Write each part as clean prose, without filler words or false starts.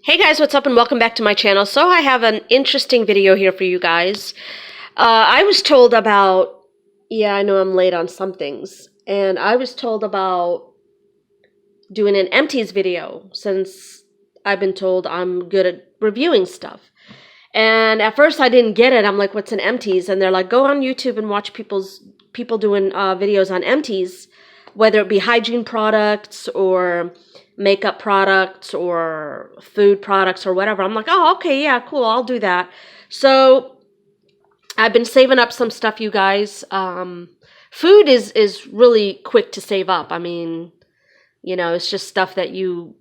Hey guys, what's up and welcome back to my channel. So I have an interesting video here for you guys. I was told about, yeah, I know I'm late on some things, and I was told about doing an empties video since I've been told I'm good at reviewing stuff. And at first I didn't get it. I'm like, what's an empties? And they're like, go on YouTube and watch people doing videos on empties, whether it be hygiene products or makeup products or food products or whatever. I'm like, oh, okay, yeah, cool, I'll do that. So I've been saving up some stuff, you guys. Food is really quick to save up. I mean, it's just stuff that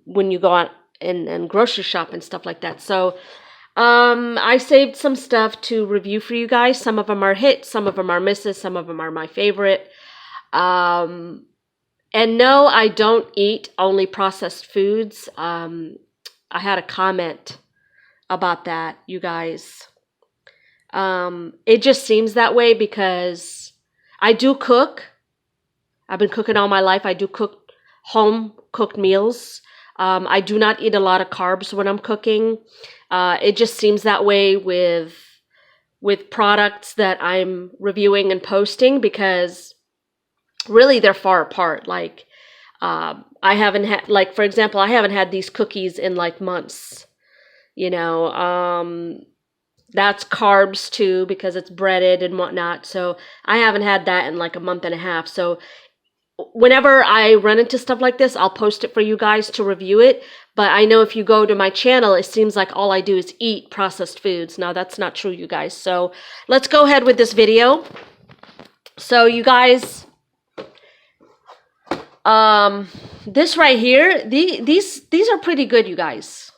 when you go out and grocery shop and stuff like that. So I saved some stuff to review for you guys. Some of them are hits, some of them are misses, some of them are my favorite. And no, I don't eat only processed foods. I had a comment about that, you guys. It just seems that way because I do cook. I've been cooking all my life. I do cook home cooked meals. I do not eat a lot of carbs when I'm cooking. It just seems that way with products that I'm reviewing and posting because really they're far apart. Like I haven't had, like, for example, I haven't had these cookies in like months. That's carbs too because it's breaded and whatnot. So I haven't had that in like a month and a half. So whenever I run into stuff like this, I'll post it for you guys to review it. But I know if you go to my channel, it seems like all I do is eat processed foods. Now, that's not true, you guys. So let's go ahead with this video. So you guys, this right here, these are pretty good, you guys.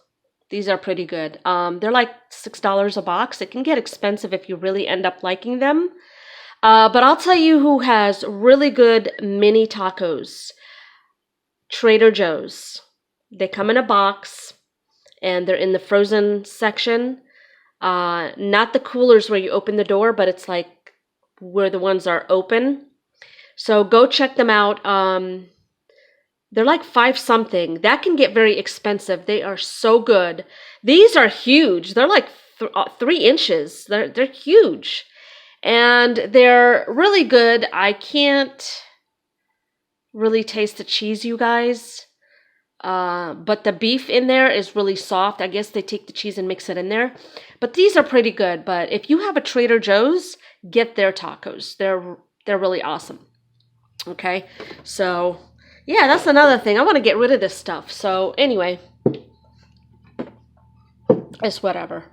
These are pretty good. They're like $6 a box. It can get expensive if you really end up liking them. But I'll tell you who has really good mini tacos. Trader Joe's. They come in a box, and they're in the frozen section. Not the coolers where you open the door, but it's like where the ones are open. So go check them out. They're like $5 something. That can get very expensive. They are so good. These are huge. They're like 3 inches. They're huge. And they're really good. I can't really taste the cheese, you guys. But the beef in there is really soft. I guess they take the cheese and mix it in there. But these are pretty good. But if you have a Trader Joe's, get their tacos. They're really awesome. Okay? So, yeah, that's another thing. I want to get rid of this stuff. So, anyway. It's whatever.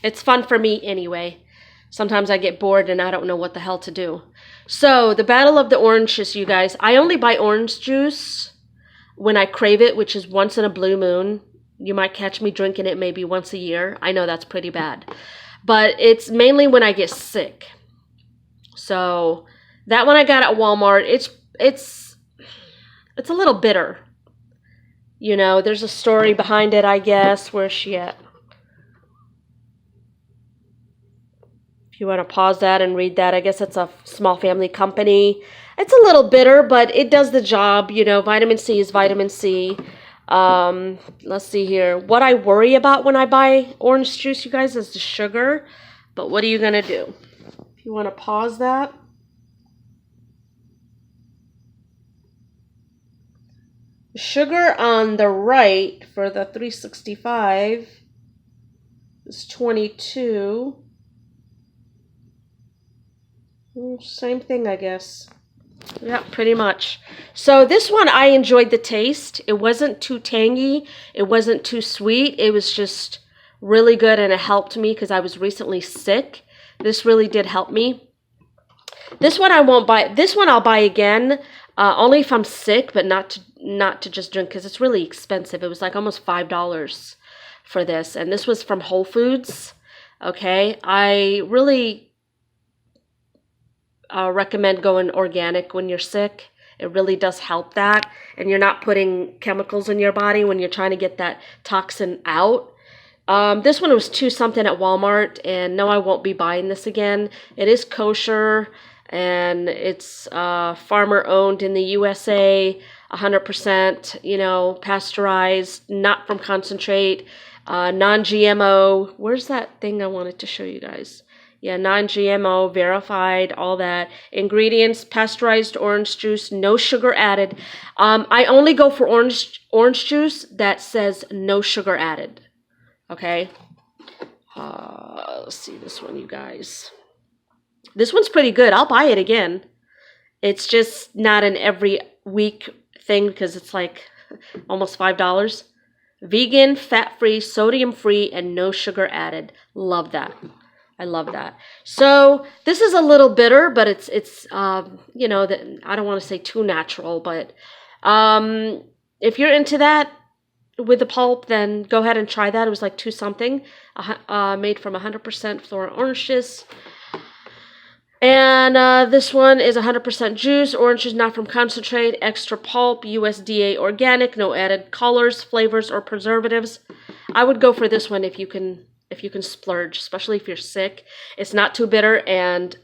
It's fun for me anyway. Sometimes I get bored and I don't know what the hell to do. So, the Battle of the Oranges, you guys. I only buy orange juice when I crave it, which is once in a blue moon. You might catch me drinking it maybe once a year. I know that's pretty bad. But it's mainly when I get sick. So, that one I got at Walmart. It's a little bitter. There's a story behind it, I guess. Where's she at? If you want to pause that and read that, I guess it's a small family company. It's a little bitter, but it does the job. Vitamin C is vitamin C. Let's see here. What I worry about when I buy orange juice, you guys, is the sugar. But what are you going to do? If you want to pause that. Sugar on the right for the 365 is 22. Same thing, I guess. Yeah, pretty much. So this one, I enjoyed the taste. It wasn't too tangy. It wasn't too sweet. It was just really good, and it helped me because I was recently sick. This really did help me. This one I won't buy. This one I'll buy again, only if I'm sick, but not to just drink because it's really expensive. It was like almost $5 for this, and this was from Whole Foods. Okay, I really recommend going organic when you're sick. It really does help that, and you're not putting chemicals in your body when you're trying to get that toxin out. This one was $2 something at Walmart, and no, I won't be buying this again. It is kosher, and it's farmer owned in the USA, 100%, pasteurized, not from concentrate. Non-GMO. Where's that thing I wanted to show you guys? Yeah, non-GMO, verified, all that. Ingredients, pasteurized orange juice, no sugar added. I only go for orange juice that says no sugar added. Okay? Let's see this one, you guys. This one's pretty good. I'll buy it again. It's just not an every week thing because it's like almost $5. Vegan, fat-free, sodium-free, and no sugar added. Love that. I love that. So this is a little bitter, but it's you know, that I don't want to say too natural, but if you're into that with the pulp, then go ahead and try that. It was like 2 something, made from 100% Flora orange juice. And this one is 100% juice, orange juice not from concentrate, extra pulp, USDA organic, no added colors, flavors, or preservatives. I would go for this one if you can splurge, especially if you're sick. It's not too bitter, and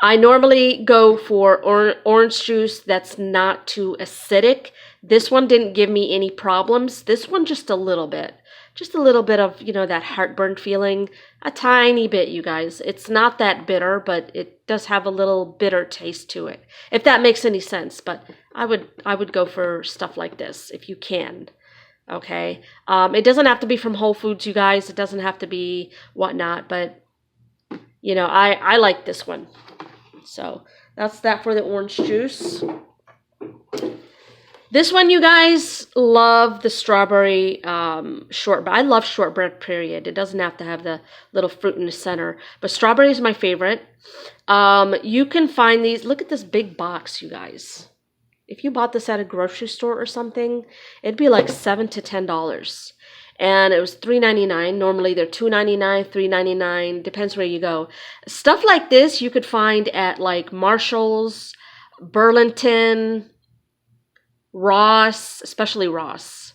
I normally go for orange juice that's not too acidic. This one didn't give me any problems. This one just a little bit. Just a little bit of, you know, that heartburn feeling. A tiny bit, you guys. It's not that bitter, but it does have a little bitter taste to it. If that makes any sense. But I would go for stuff like this if you can. Okay? It doesn't have to be from Whole Foods, you guys. It doesn't have to be whatnot. But, you know, I like this one. So that's that for the orange juice. This one, you guys, love the strawberry shortbread. I love shortbread, period. It doesn't have to have the little fruit in the center. But strawberry is my favorite. You can find these. Look at this big box, you guys. If you bought this at a grocery store or something, it'd be like $7 to $10. And it was $3.99. Normally they're $2.99, $3.99. Depends where you go. Stuff like this you could find at like Marshall's, Burlington, Ross, especially Ross.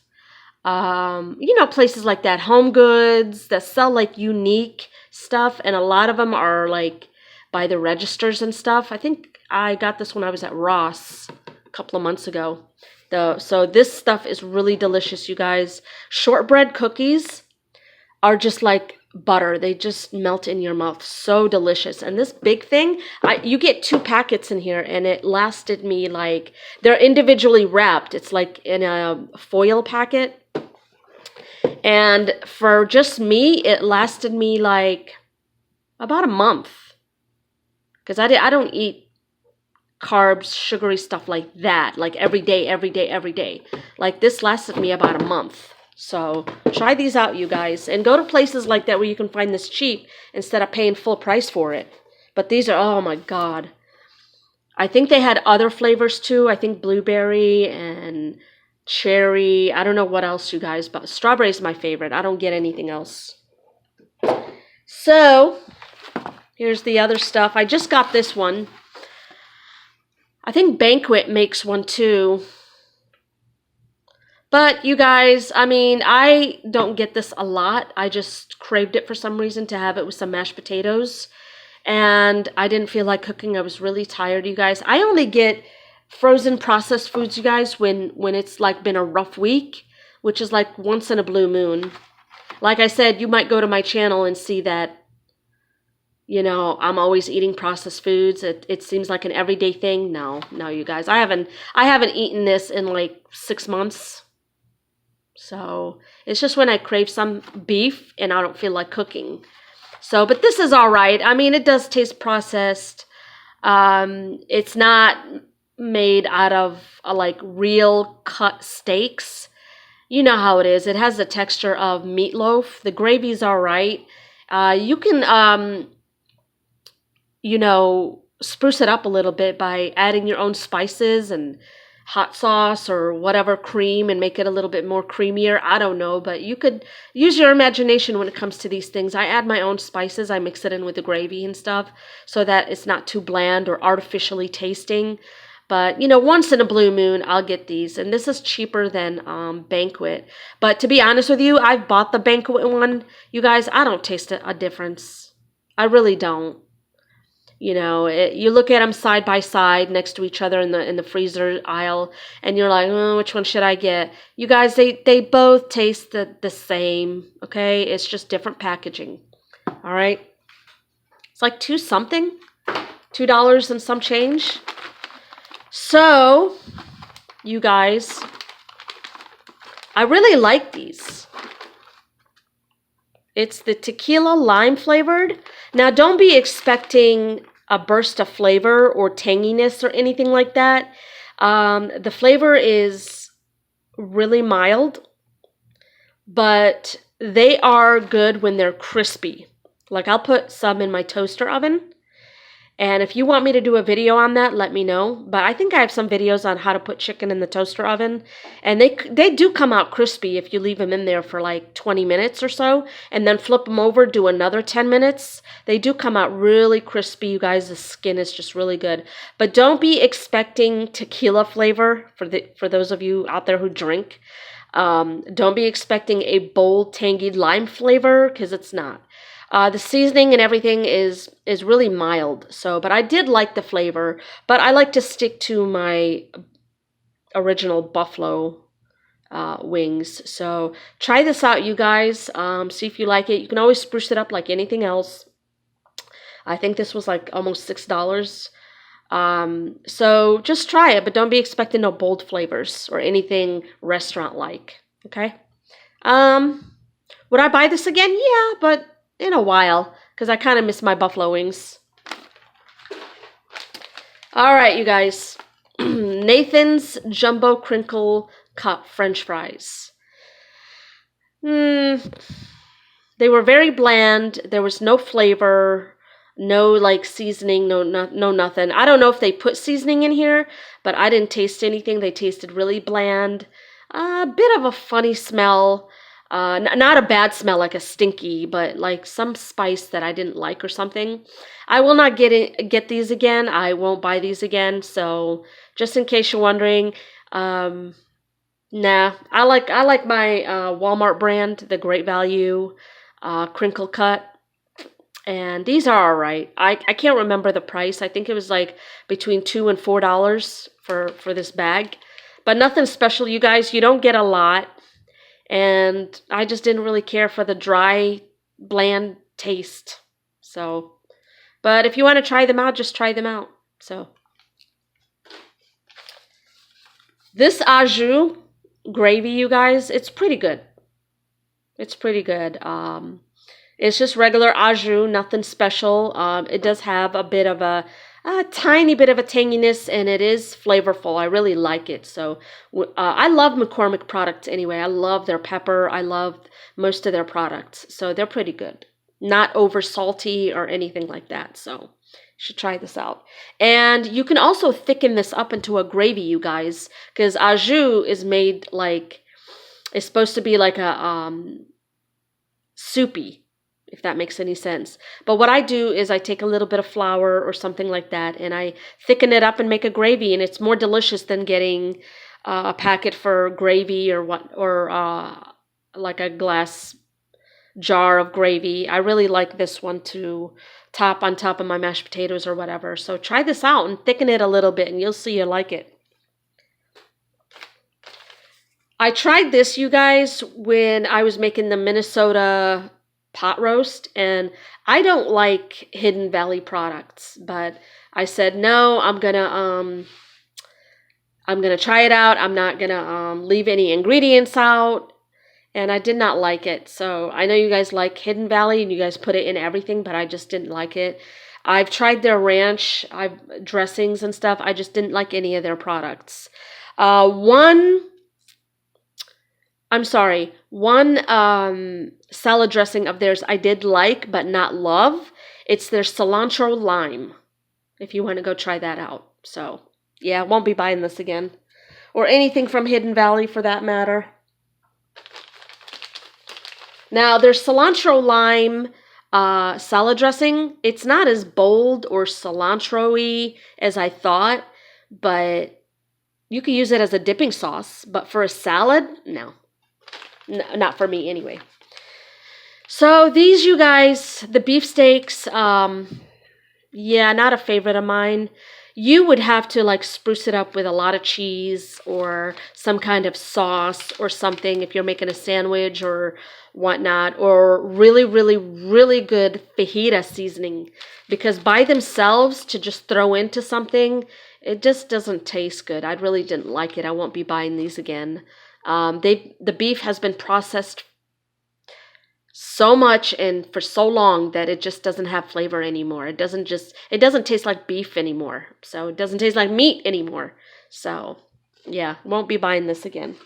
You know, places like that. Home Goods that sell like unique stuff. And a lot of them are like by the registers and stuff. I think I got this when I was at Ross a couple of months ago. So this stuff is really delicious, you guys. Shortbread cookies are just like butter. They just melt in your mouth. So delicious. And this big thing, you get 2 packets in here, and it lasted me like, they're individually wrapped. It's like in a foil packet. And for just me, it lasted me like about a month. Because I don't eat carbs, sugary stuff like that, like every day. Like this lasted me about a month. So try these out, you guys, and go to places like that where you can find this cheap instead of paying full price for it. But these are, oh my God. I think they had other flavors too. I think blueberry and cherry. I don't know what else, you guys, but strawberry is my favorite. I don't get anything else. So here's the other stuff. I just got this one. I think Banquet makes one too. But you guys, I mean, I don't get this a lot. I just craved it for some reason to have it with some mashed potatoes. And I didn't feel like cooking. I was really tired, you guys. I only get frozen processed foods, you guys, when it's like been a rough week, which is like once in a blue moon. Like I said, you might go to my channel and see that, you know, I'm always eating processed foods. It seems like an everyday thing. No, you guys. I haven't eaten this in like 6 months. So it's just when I crave some beef and I don't feel like cooking. So, but this is all right. I mean, it does taste processed. It's not made out of like real cut steaks. You know how it is. It has the texture of meatloaf. The gravy's all right. You can, you know, spruce it up a little bit by adding your own spices and hot sauce or whatever cream and make it a little bit more creamier. I don't know, but you could use your imagination when it comes to these things. I add my own spices. I mix it in with the gravy and stuff so that it's not too bland or artificially tasting. But, you know, once in a blue moon, I'll get these. And this is cheaper than Banquet. But to be honest with you, I've bought the Banquet one. You guys, I don't taste a difference. I really don't. You know, you look at them side by side next to each other in the freezer aisle, and you're like, oh, which one should I get? You guys, they both taste the same, okay? It's just different packaging, all right? It's like $2 and some change. So, you guys, I really like these. It's the tequila lime flavored. Now, don't be expecting a burst of flavor or tanginess or anything like that. The flavor is really mild, but they are good when they're crispy. Like, I'll put some in my toaster oven. And if you want me to do a video on that, let me know. But I think I have some videos on how to put chicken in the toaster oven. And they do come out crispy if you leave them in there for like 20 minutes or so. And then flip them over, do another 10 minutes. They do come out really crispy, you guys. The skin is just really good. But don't be expecting tequila flavor for those of you out there who drink. Don't be expecting a bold, tangy lime flavor, because it's not. The seasoning and everything is really mild. So, but I did like the flavor. But I like to stick to my original buffalo wings. So try this out, you guys. See if you like it. You can always spruce it up like anything else. I think this was like almost $6. So just try it, but don't be expecting no bold flavors or anything restaurant-like. Okay. Would I buy this again? Yeah, but in a while, because I kind of miss my buffalo wings. All right, you guys. Nathan's Jumbo Crinkle Cut French fries. They were very bland. There was no flavor, no like seasoning, no nothing. I don't know if they put seasoning in here, but I didn't taste anything. They tasted really bland. A bit of a funny smell. Not a bad smell like a stinky, but like some spice that I didn't like or something. I will not get these again. I won't buy these again. So just in case you're wondering, nah. I like my Walmart brand, the Great Value Crinkle Cut, and these are all right. I can't remember the price. I think it was like between $2 and $4 for this bag, but nothing special, you guys. You don't get a lot. And I just didn't really care for the dry, bland taste. So, but if you want to try them out, just try them out. So, this au jus gravy, you guys, it's pretty good. It's pretty good. It's just regular au jus, nothing special. It does have a bit of a tiny bit of a tanginess, and it is flavorful. I really like it. So I love McCormick products anyway. I love their pepper. I love most of their products. So they're pretty good. Not over salty or anything like that. So you should try this out. And you can also thicken this up into a gravy, you guys, because au jus is made like, it's supposed to be like a soupy, if that makes any sense. But what I do is I take a little bit of flour or something like that, and I thicken it up and make a gravy, and it's more delicious than getting a packet for gravy or like a glass jar of gravy. I really like this one to top on top of my mashed potatoes or whatever. So try this out and thicken it a little bit, and you'll see you like it. I tried this, you guys, when I was making the Minnesota pot roast, and I don't like Hidden Valley products, but I said no, I'm gonna try it out. I'm not gonna leave any ingredients out, and I did not like it. So I know you guys like Hidden Valley and you guys put it in everything, but I just didn't like it. I've tried their ranch, dressings and stuff. I just didn't like any of their products. One salad dressing of theirs I did like, but not love. It's their cilantro lime, if you want to go try that out. So, yeah, won't be buying this again. Or anything from Hidden Valley for that matter. Now, their cilantro lime salad dressing, it's not as bold or cilantro-y as I thought, but you could use it as a dipping sauce. But for a salad, no. Not for me anyway. So these, you guys, the beefsteaks, Yeah, not a favorite of mine. You would have to like spruce it up with a lot of cheese or some kind of sauce or something if you're making a sandwich or whatnot, or really, really, really good fajita seasoning. Because by themselves, to just throw into something, it just doesn't taste good. I really didn't like it. I won't be buying these again. The beef has been processed so much and for so long that it just doesn't have flavor anymore. It doesn't taste like beef anymore. So it doesn't taste like meat anymore. So yeah, won't be buying this again.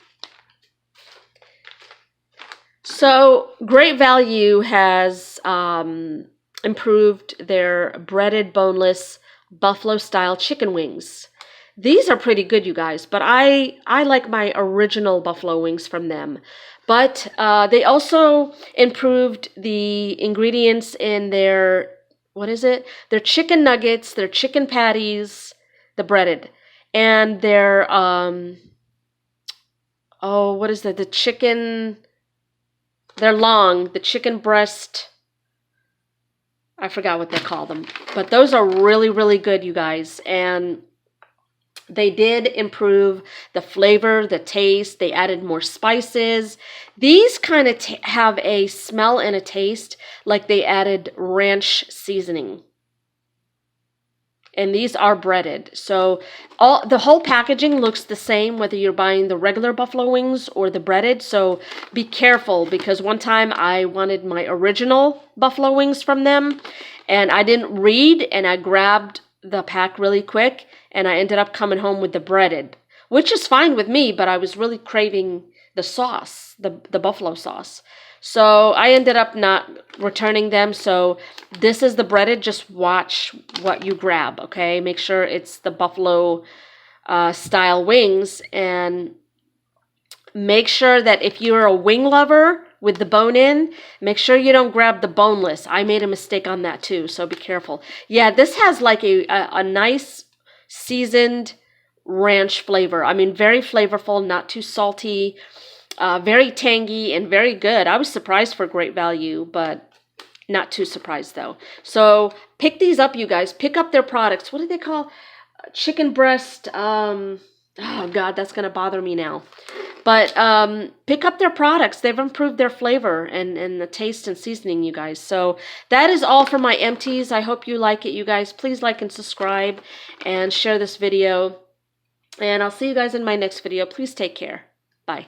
So Great Value has improved their breaded boneless buffalo style chicken wings. These are pretty good, you guys, but I like my original buffalo wings from them. But they also improved the ingredients in their, what is it? Their chicken nuggets, their chicken patties, the breaded, and their, oh, what is that? The chicken, they're long, the chicken breast, I forgot what they call them. But those are really, really good, you guys. And they did improve the flavor, the taste. They added more spices. These kind of have a smell and a taste like they added ranch seasoning. And these are breaded. So the whole packaging looks the same whether you're buying the regular buffalo wings or the breaded. So be careful, because one time I wanted my original buffalo wings from them and I didn't read and I grabbed the pack really quick and I ended up coming home with the breaded, which is fine with me, but I was really craving the sauce, the buffalo sauce. So I ended up not returning them. So this is the breaded. Just watch what you grab, okay? Make sure it's the buffalo style wings, and make sure that if you're a wing lover with the bone in, make sure you don't grab the boneless. I made a mistake on that too, so be careful. Yeah, this has like a nice seasoned ranch flavor. I mean, very flavorful, not too salty. Very tangy and very good. I was surprised for Great Value, but not too surprised though. So pick these up, you guys. Pick up their products. What do they call? Chicken breast. Oh God, that's gonna bother me now. But pick up their products. They've improved their flavor and the taste and seasoning, you guys. So that is all for my empties. I hope you like it, you guys. Please like and subscribe and share this video. And I'll see you guys in my next video. Please take care. Bye.